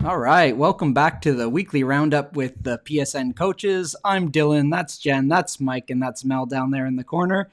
All right, welcome back to the weekly roundup with the PSN coaches. I'm Dylan, that's Jen, that's Mike, and that's Mel down there in the corner.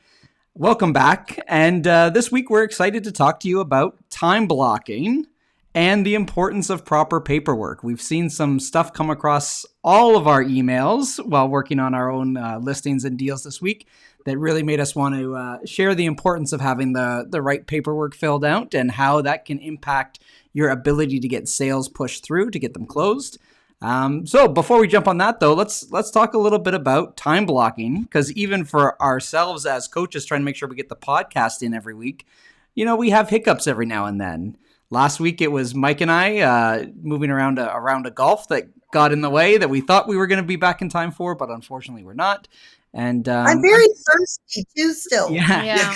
Welcome back, and this week we're excited to talk to you about time blocking and the importance of proper paperwork. We've seen some stuff come across all of our emails while working on our own listings and deals this week that really made us want to share the importance of having the right paperwork filled out and how that can impact your ability to get sales pushed through, to get them closed. So before we jump on that, though, let's talk a little bit about time blocking, because even for ourselves as coaches trying to make sure we get the podcast in every week, we have hiccups every now and then. Last week, it was Mike and I moving around a golf that got in the way that we thought we were going to be back in time for, but unfortunately we're not. And I'm very thirsty too still. Yeah.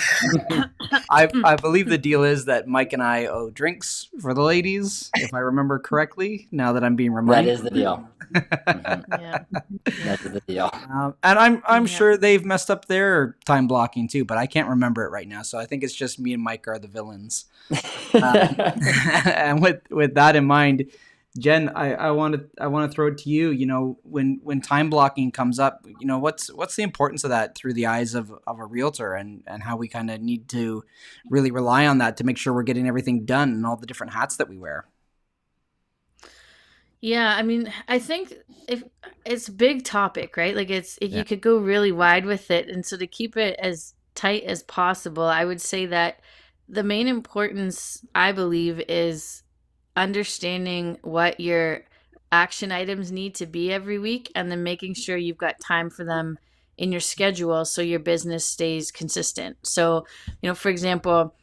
I believe the deal is that Mike and I owe drinks for the ladies, if I remember correctly, now that I'm being reminded. That is the deal. Yeah. That is the deal. And I'm sure they've messed up their time blocking too, but I can't remember it right now. So I think it's just me and Mike are the villains. And with that in mind, Jen, I want to throw it to you. When time blocking comes up, what's the importance of that through the eyes of a realtor, and how we kind of need to really rely on that to make sure we're getting everything done and all the different hats that we wear. Yeah, I mean, I think if it's a big topic, right? Like you could go really wide with it, and so to keep it as tight as possible, I would say that the main importance, I believe, is understanding what your action items need to be every week, and then making sure you've got time for them in your schedule so your business stays consistent. So, for example,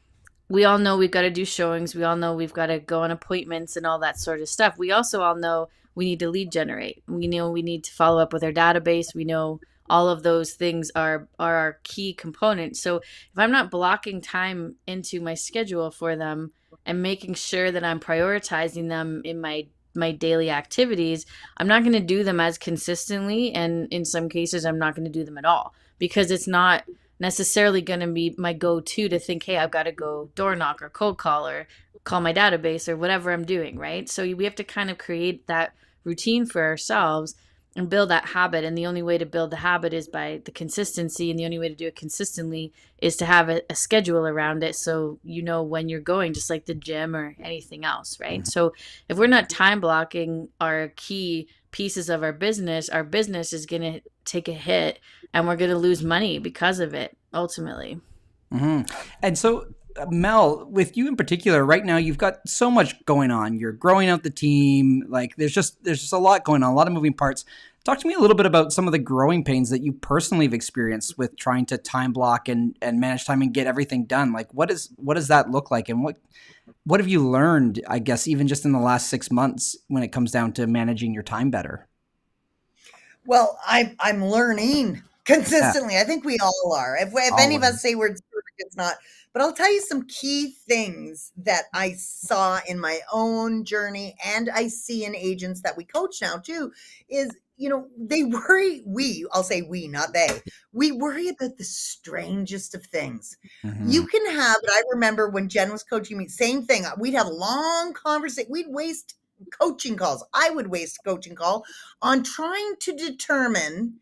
we all know we've got to do showings. We all know we've got to go on appointments and all that sort of stuff. We also all know we need to lead generate. We know we need to follow up with our database. We know all of those things are our key components. So if I'm not blocking time into my schedule for them and making sure that I'm prioritizing them in my daily activities, I'm not going to do them as consistently. And in some cases, I'm not going to do them at all, because it's not necessarily going to be my go-to to think, hey, I've got to go door knock or cold call or call my database or whatever I'm doing, right? So we have to kind of create that routine for ourselves and build that habit. And the only way to build the habit is by the consistency. And the only way to do it consistently is to have a schedule around it, so you know when you're going, just like the gym or anything else, right? Mm-hmm. So if we're not time blocking our key pieces of our business is going to take a hit, and we're going to lose money because of it, ultimately. Mm-hmm. And so, Mel, with you in particular, right now you've got so much going on. You're growing out the team. Like there's just a lot going on, a lot of moving parts. Talk to me a little bit about some of the growing pains that you personally have experienced with trying to time block and manage time and get everything done. Like what does that look like, and what have you learned, I guess, even just in the last 6 months when it comes down to managing your time better? Well, I'm learning consistently. Yeah. I think we all are. If any of us say we're perfect, it's not. But I'll tell you some key things that I saw in my own journey, and I see in agents that we coach now too, is, they worry, I'll say we, not they, we worry about the strangest of things. Mm-hmm. You can have, I remember when Jen was coaching me, same thing. We'd have long conversations. We'd waste coaching calls. I would waste a coaching call on trying to determine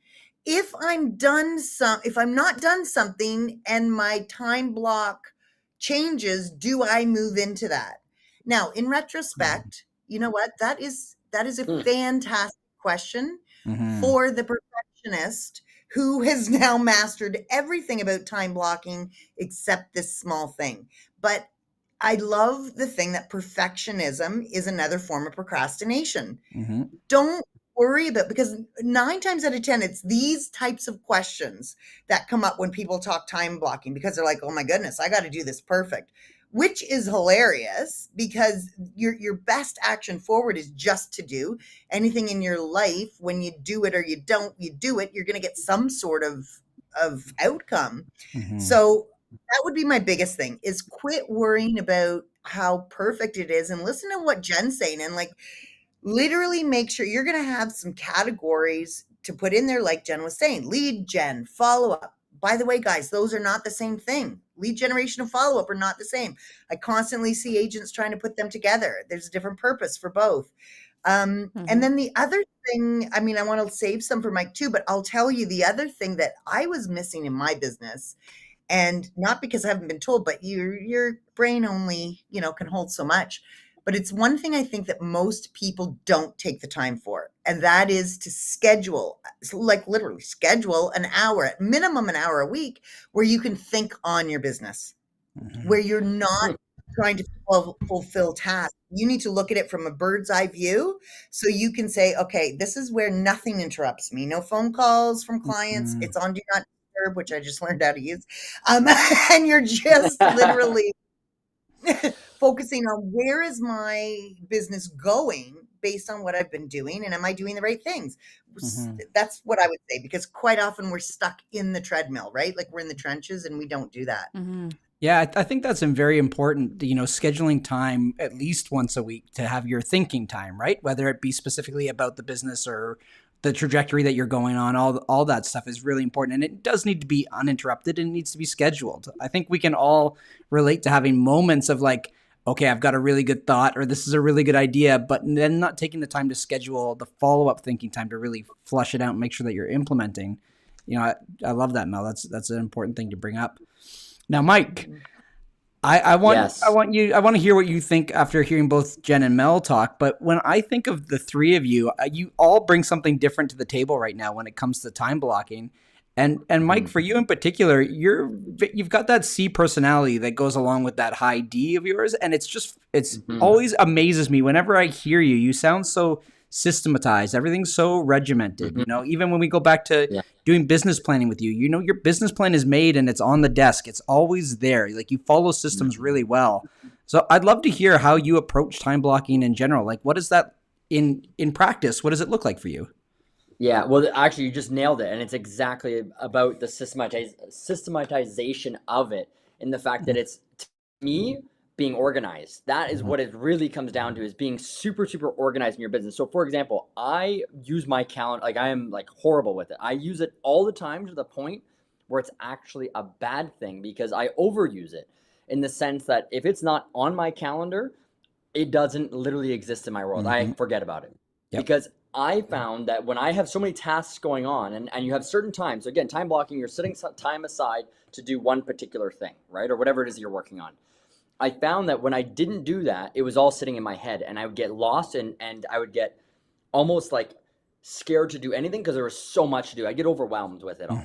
if I'm not done something and my time block changes, do I move into that? Now, in retrospect, you know what? That is a fantastic question for the perfectionist who has now mastered everything about time blocking except this small thing. But I love the thing that perfectionism is another form of procrastination. Mm-hmm. Don't worry about, because 9 times out of 10, it's these types of questions that come up when people talk time blocking, because they're like, oh my goodness, I got to do this perfect, which is hilarious, because your best action forward is just to do anything in your life. When you do it or you do it, you're going to get some sort of outcome. Mm-hmm. So that would be my biggest thing, is quit worrying about how perfect it is and listen to what Jen's saying. And literally make sure you're going to have some categories to put in there, like Jen was saying, lead gen, follow up. By the way, guys, those are not the same thing. Lead generation and follow up are not the same. I constantly see agents trying to put them together. There's a different purpose for both. And then the other thing, I mean, I want to save some for Mike too, but I'll tell you the other thing that I was missing in my business, and not because I haven't been told, but your brain only, can hold so much. But it's one thing I think that most people don't take the time for, and that is to schedule, like literally schedule an hour, at minimum an hour a week, where you can think on your business, where you're not trying to fulfill tasks. You need to look at it from a bird's eye view, so you can say, okay, this is where nothing interrupts me. No phone calls from clients. It's on do not disturb, which I just learned how to use. And you're just literally focusing on where is my business going based on what I've been doing, and am I doing the right things? That's what I would say, because quite often we're stuck in the treadmill, right? Like we're in the trenches and we don't do that. Yeah, I think that's very important, scheduling time at least once a week to have your thinking time, right? Whether it be specifically about the business or the trajectory that you're going on, all that stuff is really important. And it does need to be uninterrupted and it needs to be scheduled. I think we can all relate to having moments of like, okay, I've got a really good thought or this is a really good idea, but then not taking the time to schedule the follow-up thinking time to really flush it out and make sure that you're implementing. I love that, Mel. That's an important thing to bring up. Now, Mike, I want to hear what you think after hearing both Jen and Mel talk. But when I think of the three of you, you all bring something different to the table right now when it comes to time blocking. And Mike, for you in particular, you've got that C personality that goes along with that high D of yours, and it's always amazes me whenever I hear you. You sound so systematized. Everything's so regimented. Even when we go back to doing business planning with you, your business plan is made and it's on the desk. It's always there. Like you follow systems really well. So I'd love to hear how you approach time blocking in general. Like what is that in practice? What does it look like for you? Yeah, well, actually, you just nailed it. And it's exactly about the systematization of it, in the fact that it's, to me, being organized. That is what it really comes down to, is being super, super organized in your business. So for example, I use my calendar, like I am like horrible with it. I use it all the time to the point where it's actually a bad thing, because I overuse it, in the sense that if it's not on my calendar, it doesn't literally exist in my world. I forget about it. Because I found that when I have so many tasks going on, and you have certain times, so again, time blocking, you're setting some time aside to do one particular thing, right? Or whatever it is you're working on. I found that when I didn't do that, it was all sitting in my head, and I would get lost and I would get almost like scared to do anything because there was so much to do. I get overwhelmed with it all.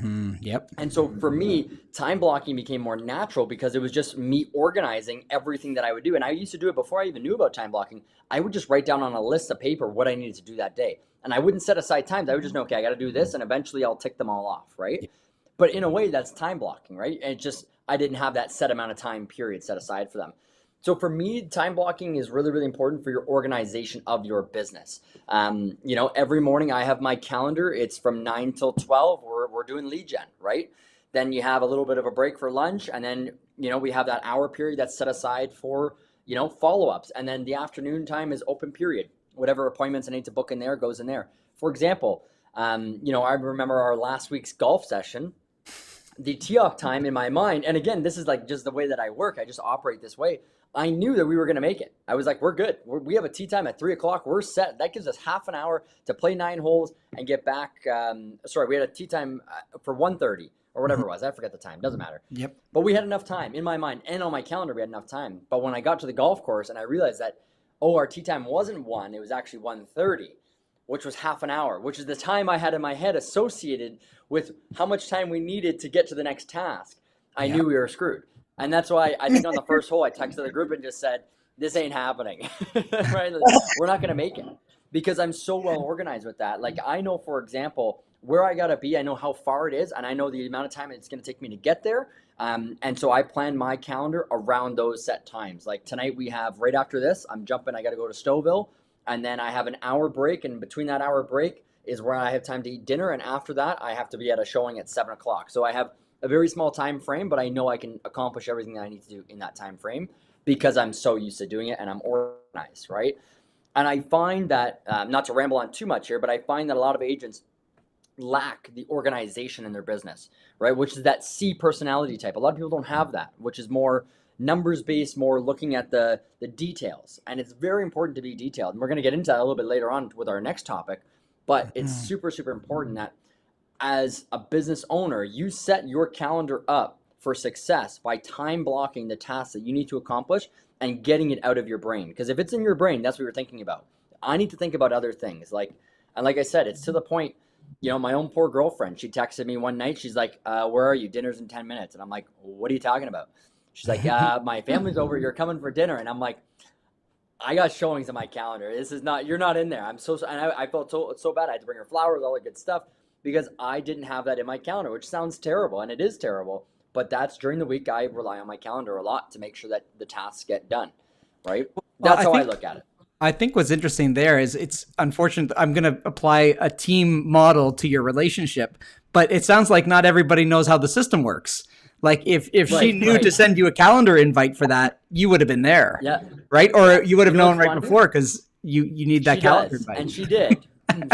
And so for me, time blocking became more natural because it was just me organizing everything that I would do. And I used to do it before I even knew about time blocking. I would just write down on a list of paper what I needed to do that day. And I wouldn't set aside times. I would just know, okay, I got to do this, and eventually I'll tick them all off, right? But in a way, that's time blocking, right? And it just, I didn't have that set amount of time period set aside for them. So for me, time blocking is really, really important for your organization of your business. Every morning I have my calendar. It's from 9 till 12. We're doing lead gen, right? Then you have a little bit of a break for lunch. And then, we have that hour period that's set aside for, follow-ups. And then the afternoon time is open period. Whatever appointments I need to book in there goes in there. For example, I remember our last week's golf session. The tee-off time in my mind, and again, this is like just the way that I work. I just operate this way. I knew that we were going to make it. I was like, we're good. We have a tee time at 3:00. We're set. That gives us half an hour to play 9 holes and get back. We had a tee time for 1:30 or whatever it was. I forget the time. Doesn't matter. But we had enough time in my mind, and on my calendar, we had enough time. But when I got to the golf course and I realized that, our tee time wasn't 1, it was actually 1:30. Which was half an hour, which is the time I had in my head associated with how much time we needed to get to the next task. I knew we were screwed. And that's why I think on the first hole, I texted the group and just said, this ain't happening, right? We're not going to make it, because I'm so well organized with that. Like I know, for example, where I got to be, I know how far it is, and I know the amount of time it's going to take me to get there. And so I plan my calendar around those set times. Like tonight we have, right after this, I'm jumping, I got to go to Stouffville. And then I have an hour break, and between that hour break is where I have time to eat dinner. And after that, I have to be at a showing at 7:00. So I have a very small time frame, but I know I can accomplish everything that I need to do in that time frame because I'm so used to doing it and I'm organized, right? And I find that, not to ramble on too much here, but I find that a lot of agents lack the organization in their business, right? Which is that C personality type. A lot of people don't have that, which is more numbers based, more looking at the details. And it's very important to be detailed. And we're going to get into that a little bit later on with our next topic. But it's super, super important that as a business owner, you set your calendar up for success by time blocking the tasks that you need to accomplish and getting it out of your brain. Because if it's in your brain, that's what you're thinking about. I need to think about other things. Like I said, it's to the point, my own poor girlfriend, she texted me one night. She's like, where are you? Dinner's in 10 minutes. And I'm like, what are you talking about? She's like, my family's over. You're coming for dinner. And I'm like, I got showings on my calendar. You're not in there. And I felt so bad. I had to bring her flowers, all that good stuff, because I didn't have that in my calendar, which sounds terrible. And it is terrible. But that's during the week. I rely on my calendar a lot to make sure that the tasks get done. Right. That's how I look at it. I think what's interesting there is it's unfortunate. I'm going to apply a team model to your relationship, but it sounds like not everybody knows how the system works. Like if she knew to send you a calendar invite for that, you would have been there. Yeah. Right. Or you would have known right before because you need that calendar invite. And she did.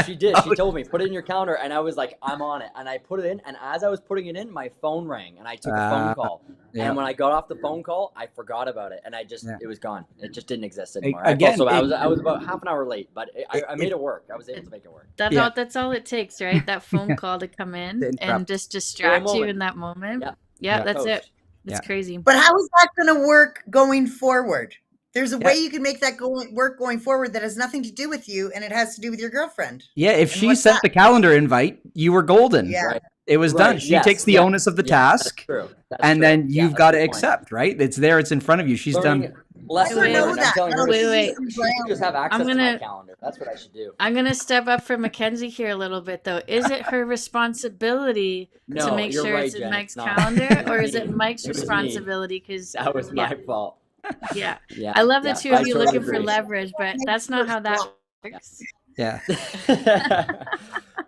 She did. She told me, put it in your calendar. And I was like, I'm on it. And I put it in. And as I was putting it in, my phone rang and I took a phone call. Yeah. And when I got off the phone call, I forgot about it. And it was gone. It just didn't exist anymore. I was about half an hour late, but I made it work. I was able to make it work. That's all it takes, right? That phone call to come in and just distract you in that moment. Yeah, that's it. It's crazy. But how is that going to work going forward? There's a way you can make that work going forward that has nothing to do with you, and it has to do with your girlfriend. Yeah, if she sent the calendar invite, you were golden. Yeah. Right? It was done. She takes the onus of the task, and then you've got to accept, right? It's there. It's in front of you. She's done. Wait. She just have access to my calendar. That's what I should do. I'm going to step up for Mackenzie here a little bit, though. Is it her responsibility to make sure it's in Mike's calendar, or is it Mike's responsibility? Because that was my fault. Yeah. I love the two of you looking for leverage, but that's not how that works. Yeah.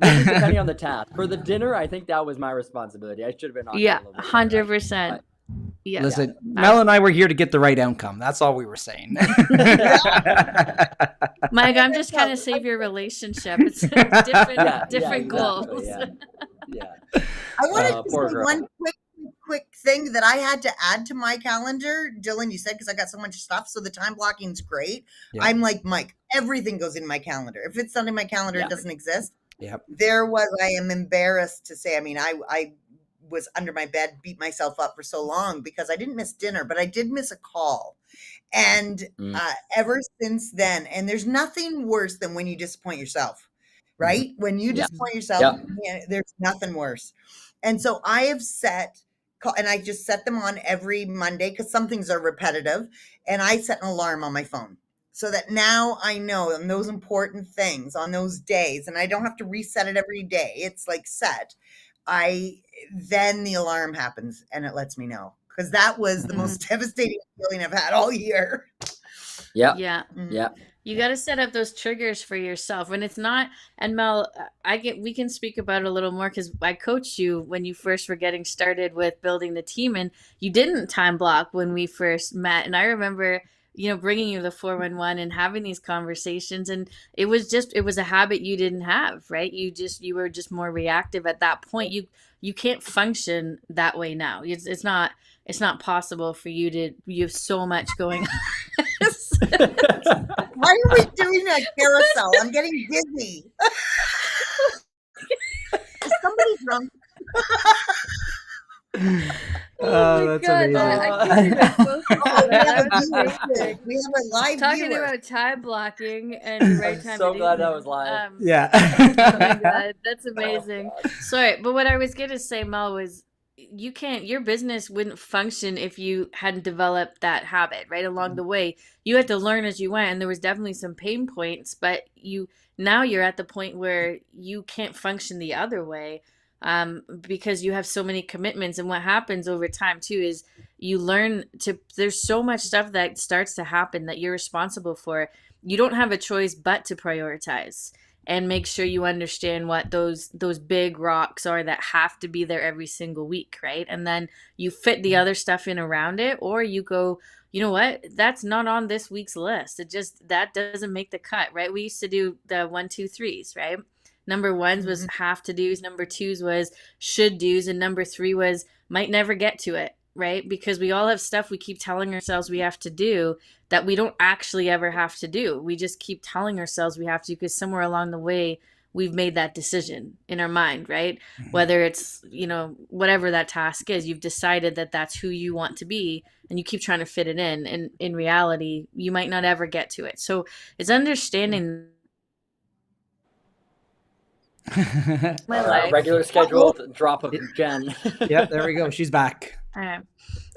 Depending on the task. For the dinner, I think that was my responsibility. I should have been on. Yeah, 100%. Yeah. Listen, Mel and I were here to get the right outcome. That's all we were saying. Mike, I'm just kind of save your relationship. It's different goals. Yeah. I wanted to say one quick thing that I had to add to my calendar. Dylan, you said, because I got so much stuff, so the time blocking is great. Yeah. I'm like Mike, everything goes in my calendar. If it's not in my calendar, it doesn't exist. Yep. I am embarrassed to say, I was under my bed, beat myself up for so long because I didn't miss dinner, but I did miss a call. And ever since then, and there's nothing worse than when you disappoint yourself, right? When you disappoint yourself, there's nothing worse. And so I have and I just set them on every Monday because some things are repetitive, and I set an alarm on my phone so that now I know on those important things on those days, and I don't have to reset it every day. It's like set. Then the alarm happens and it lets me know, because that was the most devastating feeling I've had all year. Yeah. You got to set up those triggers for yourself. When it's not, and Mel, we can speak about it a little more because I coached you when you first were getting started with building the team, and you didn't time block when we first met. And I remember, bringing you the 411 and having these conversations, and it was a habit you didn't have, right? You were just more reactive at that point. You can't function that way now. It's not possible for you have so much going on. Why are we doing a carousel? I'm getting dizzy. Is somebody drunk? Oh, that's amazing. We have a live talking viewer. About time blocking and right time. I'm so glad that was live. Yeah. Oh my God, that's amazing. Sorry, but what I was going to say, Mel, was your business wouldn't function if you hadn't developed that habit right along the way. You had to learn as you went, and there was definitely some pain points, but now you're at the point where you can't function the other way, because you have so many commitments. And what happens over time too is you learn there's so much stuff that starts to happen that you're responsible for. You don't have a choice but to prioritize. and make sure you understand what those big rocks are that have to be there every single week, right? And then you fit the other stuff in around it, or you go, you know what, that's not on this week's list. That doesn't make the cut, right? We used to do the 1, 2, 3s, right? Number ones was have to do's, number twos was should do's, and number 3 was might never get to it, right? Because we all have stuff we keep telling ourselves we have to do that we don't actually ever have to do. We just keep telling ourselves we have to because somewhere along the way we've made that decision in our mind, right? Whether it's, whatever that task is, you've decided that that's who you want to be and you keep trying to fit it in. And in reality, you might not ever get to it. So it's understanding my life. Regular scheduled drop of Jen. Yeah, there we go. She's back.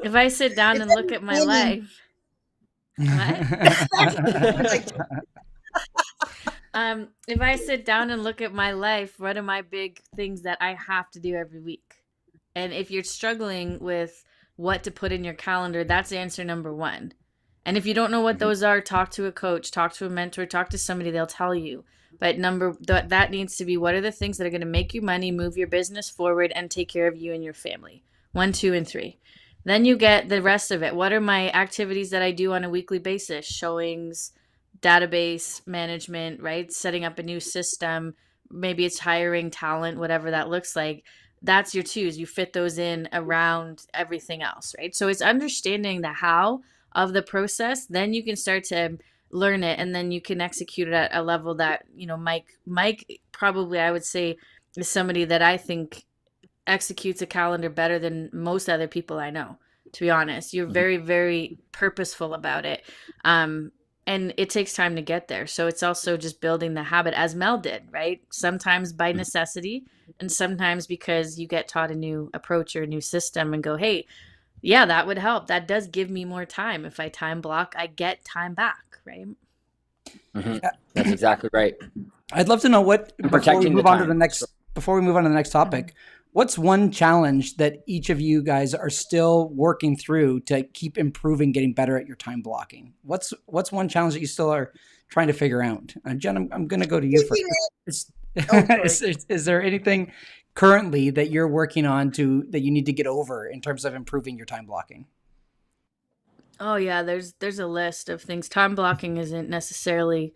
If I sit down and look at my life, if I sit down and look at my life, what are my big things that I have to do every week? And if you're struggling with what to put in your calendar, that's answer number 1. And if you don't know what those are, talk to a coach, talk to a mentor, talk to somebody, they'll tell you. But that needs to be, what are the things that are going to make you money, move your business forward, and take care of you and your family? 1, 2, and 3. Then you get the rest of it. What are my activities that I do on a weekly basis? Showings, database management, right? Setting up a new system. Maybe it's hiring talent, whatever that looks like. That's your 2s. You fit those in around everything else, right? So it's understanding the how of the process. Then you can start to learn it, and then you can execute it at a level that, Mike probably, I would say, is somebody that I think executes a calendar better than most other people I know, to be honest. You're very, very purposeful about it. And it takes time to get there. So it's also just building the habit, as Mel did, right? Sometimes by necessity, and sometimes because you get taught a new approach or a new system and go, hey, yeah, that would help. That does give me more time. If I time block, I get time back, right? That's exactly right. I'd love to know before we move on to the next topic, what's one challenge that each of you guys are still working through to keep improving, getting better at your time blocking? What's one challenge that you still are trying to figure out? Jen, I'm going to go to you first. Is there anything currently that you're working on that you need to get over in terms of improving your time blocking? Oh yeah, there's a list of things. Time blocking isn't necessarily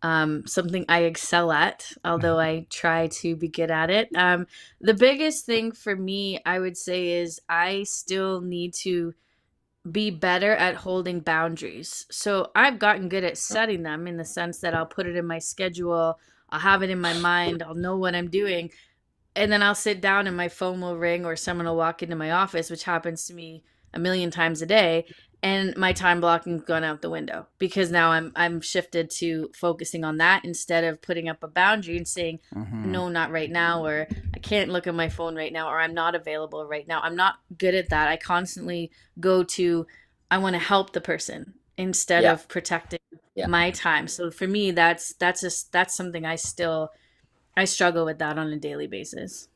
something I excel at, although I try to be good at it. The biggest thing for me, I would say, is I still need to be better at holding boundaries. So I've gotten good at setting them in the sense that I'll put it in my schedule, I'll have it in my mind, I'll know what I'm doing, and then I'll sit down and my phone will ring or someone will walk into my office, which happens to me a million times a day, and my time blocking's gone out the window because now I'm shifted to focusing on that instead of putting up a boundary and saying, no, not right now, or I can't look at my phone right now, or I'm not available right now. I'm not good at that. I constantly go to, I want to help the person instead of protecting my time. So for me, that's something I struggle with that on a daily basis.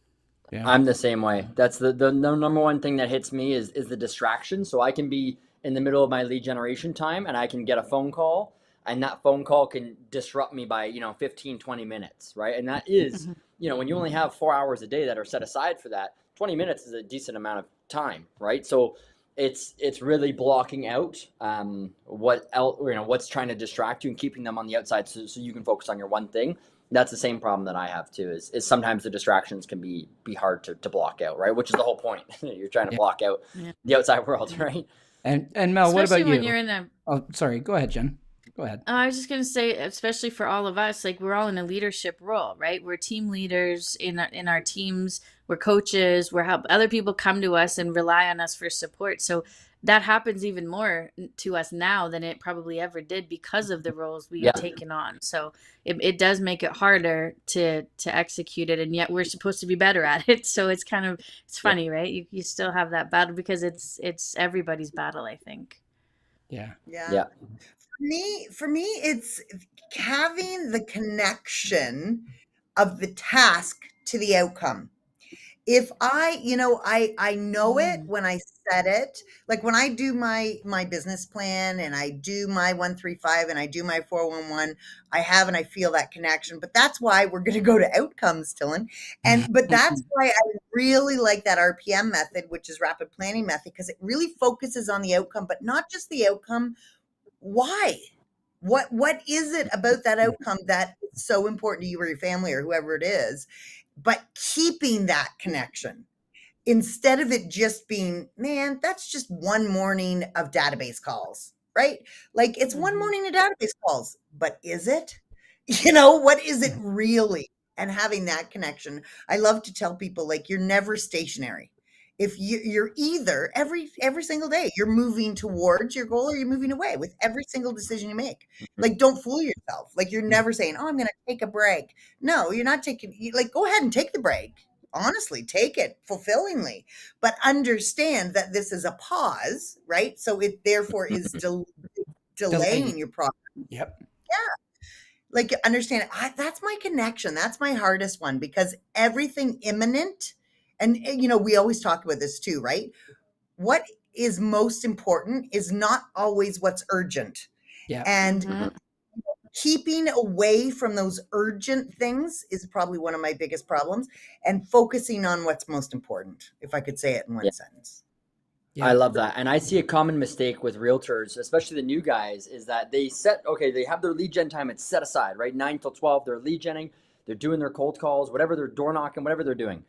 Yeah. I'm the same way. That's the number one thing that hits me is the distraction. So I can be in the middle of my lead generation time and I can get a phone call, and that phone call can disrupt me by, 15, 20 minutes, right? And that is, when you only have 4 hours a day that are set aside for that, 20 minutes is a decent amount of time, right? So it's really blocking out what's trying to distract you and keeping them on the outside so you can focus on your one thing. That's the same problem that I have too, is sometimes the distractions can be hard to block out, right? Which is the whole point. You're trying to block out the outside world, right? And Mel, especially what about you? When you're in a... Oh, sorry. Go ahead, Jen. Go ahead. I was just going to say, especially for all of us, like we're all in a leadership role, right? We're team leaders in our teams. We're coaches. We're help other people come to us and rely on us for support. So that happens even more to us now than it probably ever did because of the roles we've taken on. So it does make it harder to execute it, and yet we're supposed to be better at it. So it's funny, right? You still have that battle because it's everybody's battle, I think. Yeah. For me, it's having the connection of the task to the outcome. if I, I know it when I set it, like when I do my business plan and I do my 135 and I do my 411, I feel that connection. But that's why we're going to go to outcomes, Dylan. But that's why I really like that RPM method, which is rapid planning method, because it really focuses on the outcome, but not just the outcome. Why? What is it about that outcome that is so important to you or your family or whoever it is? But keeping that connection instead of it just being, man, that's just one morning of database calls, right? Like it's one morning of database calls, but is it? What is it really? And having that connection, I love to tell people, like, you're never stationary. If you're either every single day, you're moving towards your goal or you're moving away with every single decision you make. Like, don't fool yourself. Like, you're never saying, oh, I'm going to take a break. No, you're not taking, like, go ahead and take the break. Honestly, take it fulfillingly, but understand that this is a pause, right? So it therefore is delaying your progress. Yep. Yeah. Like, understand, that's my connection. That's my hardest one, because everything imminent, and we always talk about this too, right? What is most important is not always what's urgent. Yeah. And keeping away from those urgent things is probably one of my biggest problems, and focusing on what's most important, if I could say it in one sentence. Yeah. I love that. And I see a common mistake with realtors, especially the new guys, is that they have their lead gen time. It's set aside, right? 9 till 12, they're lead genning, they're doing their cold calls, whatever, they're door knocking, whatever they're doing.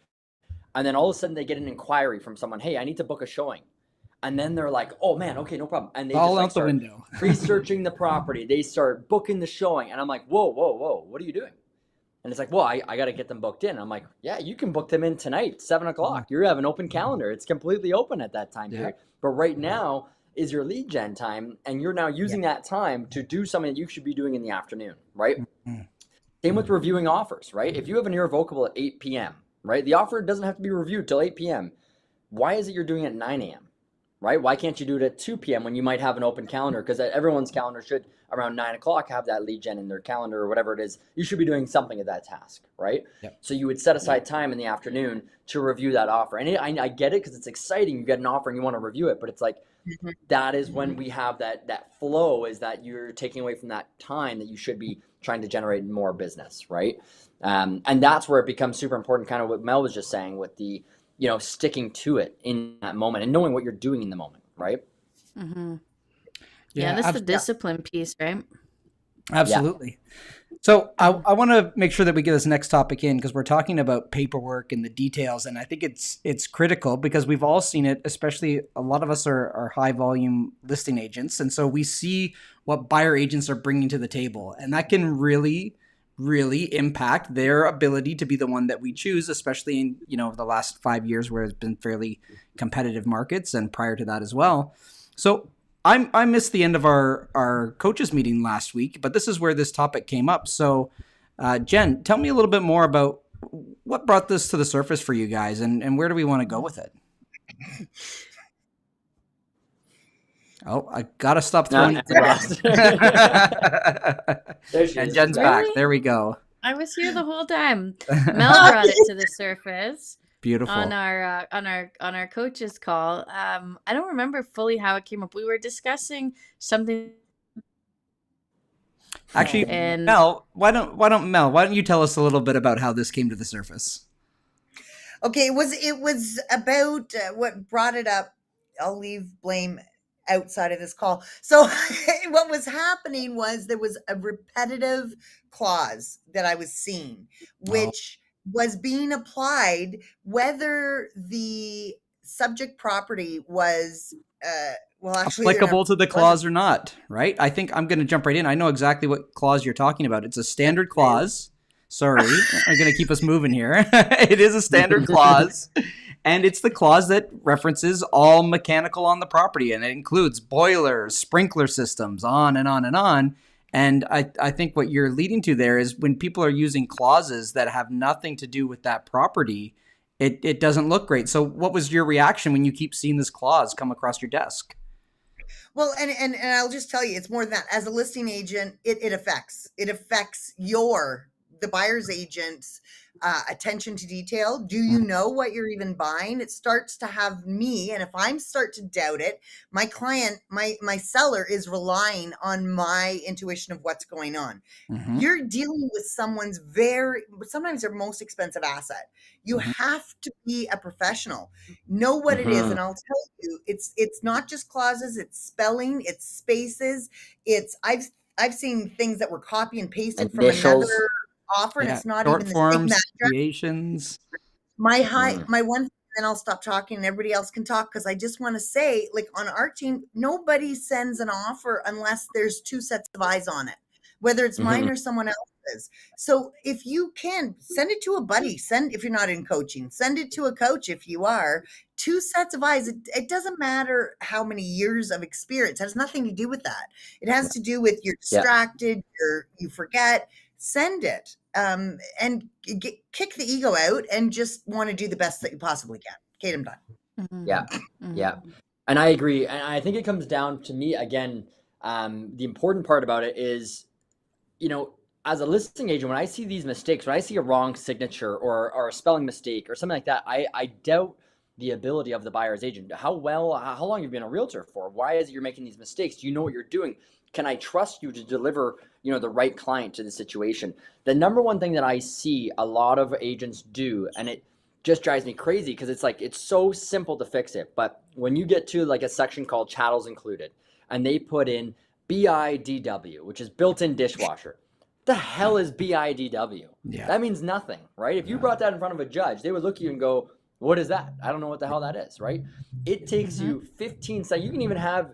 And then all of a sudden they get an inquiry from someone, hey, I need to book a showing. And then they're like, oh man, okay, no problem. And they all just out the window. researching the property. They start booking the showing. And I'm like, whoa, what are you doing? And it's like, well, I got to get them booked in. And I'm like, yeah, you can book them in tonight, 7:00. You have an open calendar. It's completely open at that time period. But right now is your lead gen time. And you're now using that time to do something that you should be doing in the afternoon, right? Same with reviewing offers, right? If you have an irrevocable at 8 p.m., right? The offer doesn't have to be reviewed till 8 p.m. Why is it you're doing it at 9 a.m.? Right? Why can't you do it at 2 p.m. when you might have an open calendar? Because everyone's calendar should, around 9 o'clock, have that lead gen in their calendar or whatever it is. You should be doing something at that task, right? Yep. So you would set aside time in the afternoon to review that offer. And I get it, because it's exciting. You get an offer and you want to review it. But it's like, that is when we have that flow, is that you're taking away from that time that you should be trying to generate more business, right? And that's where it becomes super important, kind of what Mel was just saying with the, sticking to it in that moment and knowing what you're doing in the moment, right? Yeah, that's the discipline piece, right? Absolutely. Yeah. So I want to make sure that we get this next topic in, because we're talking about paperwork and the details, and I think it's critical, because we've all seen it. Especially a lot of us are high volume listing agents, and so we see what buyer agents are bringing to the table, and that can really impact their ability to be the one that we choose, especially in the last 5 years where it's been fairly competitive markets, and prior to that as well. So I missed the end of our coaches meeting last week, but this is where this topic came up. So Jen, tell me a little bit more about what brought this to the surface for you guys, and where do we want to go with it? Oh, I gotta stop throwing it. And Jen's back. There we go. I was here the whole time. Mel brought it to the surface. Beautiful. On our coaches call. I don't remember fully how it came up. We were discussing something. Actually, Mel, why don't you tell us a little bit about how this came to the surface? Okay, it was about what brought it up. I'll leave blame outside of this call. So what was happening was there was a repetitive clause that I was seeing, which was being applied whether the subject property was applicable to the clause or not, right? I think I'm going to jump right in. I know exactly what clause you're talking about. It's a standard clause. Sorry, I'm going to keep us moving here. It is a standard clause. And it's the clause that references all mechanical on the property, and it includes boilers, sprinkler systems, on and on and on. And I think what you're leading to there is when people are using clauses that have nothing to do with that property, it doesn't look great. So what was your reaction when you keep seeing this clause come across your desk? Well, and I'll just tell you, it's more than that. As a listing agent, it affects your the buyer's agent's attention to detail, do you know what you're even buying? It starts to have me, and if I start to doubt it, my client, my seller is relying on my intuition of what's going on. Mhm. You're dealing with someone's sometimes their most expensive asset. You have to be a professional, know what it is, and I'll tell you, it's not just clauses, it's spelling, it's spaces, it's I've seen things that were copy and pasted from Initials. another offer, and Yeah, it's not short even the forms, same address. abbreviations. My one, and I'll stop talking and everybody else can talk, because I just want to say, like, on our team, nobody sends an offer unless there's two sets of eyes on it, whether it's mine or someone else's. So if you can, send it to a buddy, if you're not in coaching, send it to a coach if you are. Two sets of eyes. It doesn't matter how many years of experience. It has nothing to do with that. It has to do with you're distracted, you forget. Send it, and kick the ego out and just want to do the best that you possibly can. Kate, I'm done. Yeah. And I agree. And I think it comes down to me again. The important part about it is, as a listing agent, when I see these mistakes, when I see a wrong signature or a spelling mistake or something like that, I doubt the ability of the buyer's agent. How long have you been a realtor for? Why is it you're making these mistakes? Do you know what you're doing? Can I trust you to deliver, the right client to the situation? The number one thing that I see a lot of agents do, and it just drives me crazy because it's so simple to fix it. But when you get to like a section called chattels included, and they put in BIDW, which is built-in dishwasher. The hell is BIDW? Yeah. That means nothing, right? If you brought that in front of a judge, they would look at you and go, what is that? I don't know what the hell that is, right? It takes you 15 seconds. You can even have,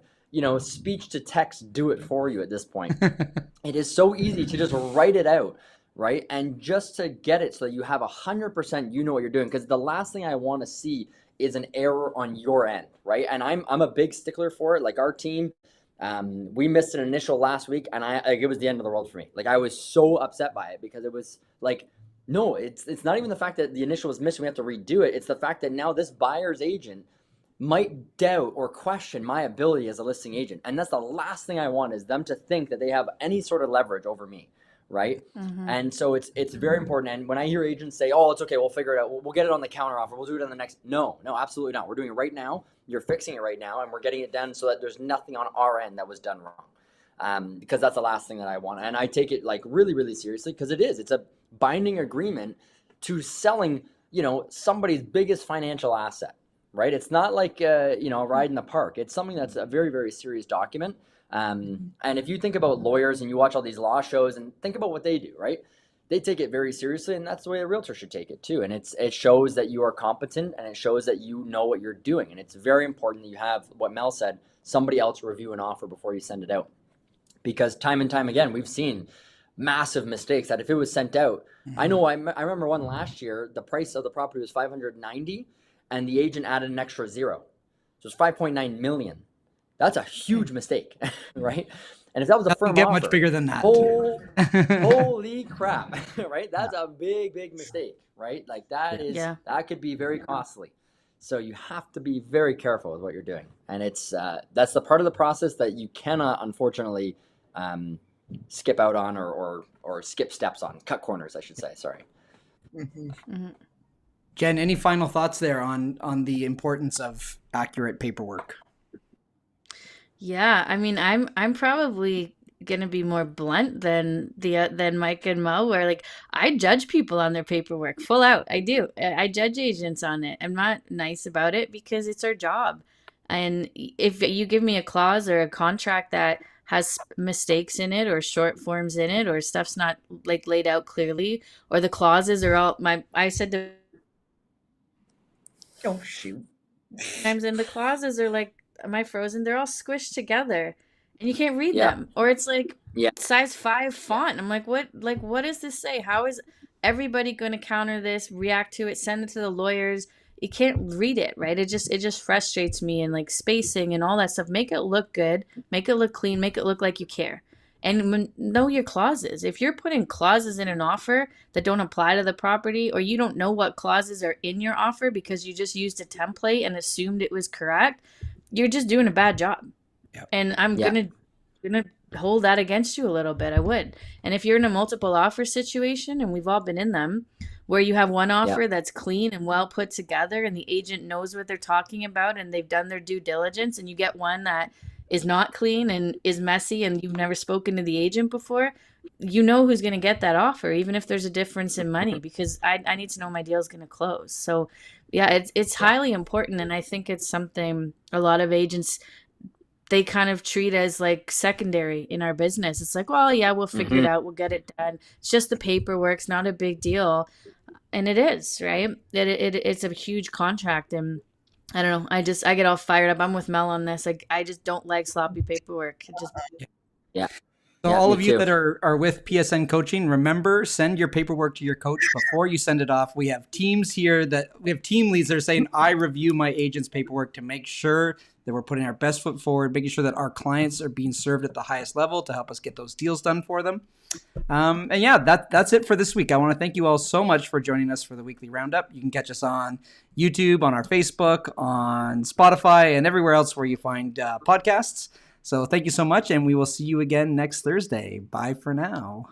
speech to text do it for you at this point. It is so easy to just write it out, right? And just to get it so that you have 100% you know what you're doing. Because the last thing I want to see is an error on your end, right? And I'm a big stickler for it. Like our team, we missed an initial last week, and it was the end of the world for me. Like I was so upset by it because it was like, no, it's not even the fact that the initial was missed, we have to redo it. It's the fact that now this buyer's agent might doubt or question my ability as a listing agent. And that's the last thing I want, is them to think that they have any sort of leverage over me, right? And so it's very important. And when I hear agents say, oh, it's okay, we'll figure it out, we'll get it on the counter offer, we'll do it on the next. No, absolutely not. We're doing it right now. You're fixing it right now, and we're getting it done so that there's nothing on our end that was done wrong. Because that's the last thing that I want. And I take it like really, really seriously, because it's a binding agreement to selling, somebody's biggest financial asset, right? It's not like, a ride in the park. It's something that's a very, very serious document. And if you think about lawyers and you watch all these law shows and think about what they do, right? They take it very seriously, and that's the way a realtor should take it too. And it shows that you are competent, and it shows that you know what you're doing. And it's very important that you have, what Mel said, somebody else review an offer before you send it out. Because time and time again, we've seen massive mistakes that if it was sent out, I know I remember one last year, the price of the property was $590, and the agent added an extra zero. So it's $5.9 million. That's a huge mistake, right? And if that was a firm get offer, much bigger than that. Holy crap, right? That's a big, big mistake, right? Like that could be very costly. So you have to be very careful with what you're doing. And that's the part of the process that you cannot, unfortunately, skip out on or skip steps on, cut corners, I should say. Sorry. Jen, any final thoughts there on the importance of accurate paperwork? Yeah, I mean, I'm probably gonna be more blunt than Mike and Mo, where like I judge people on their paperwork full out. I do. I judge agents on it. I'm not nice about it because it's our job. And if you give me a clause or a contract that has mistakes in it or short forms in it or stuff's not like laid out clearly, or the clauses are all I said to Shoot. times, and the clauses are like, am I frozen? They're all squished together and you can't read them, or it's like size 5 font. I'm like, what does this say? How is everybody going to counter this, react to it, send it to the lawyers? You can't read it, right? It just frustrates me. And like spacing and all that stuff, make it look good, make it look clean, make it look like you care. And know your clauses. If you're putting clauses in an offer that don't apply to the property, or you don't know what clauses are in your offer because you just used a template and assumed it was correct, you're just doing a bad job. Yep. And I'm gonna hold that against you a little bit. I would. And if you're in a multiple offer situation, and we've all been in them, where you have one offer that's clean and well put together and the agent knows what they're talking about and they've done their due diligence, and you get one that is not clean and is messy and you've never spoken to the agent before, you know who's going to get that offer, even if there's a difference in money, because I need to know my deal is going to close. So yeah, it's highly important. And I think it's something a lot of agents, they kind of treat as like secondary in our business. It's like, well, yeah, we'll figure it out. We'll get it done. It's just the paperwork. It's not a big deal. And it is, right? It's a huge contract. And I don't know. I get all fired up. I'm with Mel on this. Like, I just don't like sloppy paperwork. Yeah. So all of you that are with PSN Coaching, remember, send your paperwork to your coach before you send it off. We have teams here we have team leads that are saying, I review my agent's paperwork to make sure that we're putting our best foot forward, making sure that our clients are being served at the highest level to help us get those deals done for them. And yeah, that's it for this week. I want to thank you all so much for joining us for the weekly roundup. You can catch us on YouTube, on our Facebook, on Spotify, and everywhere else where you find podcasts. So thank you so much, and we will see you again next Thursday. Bye for now.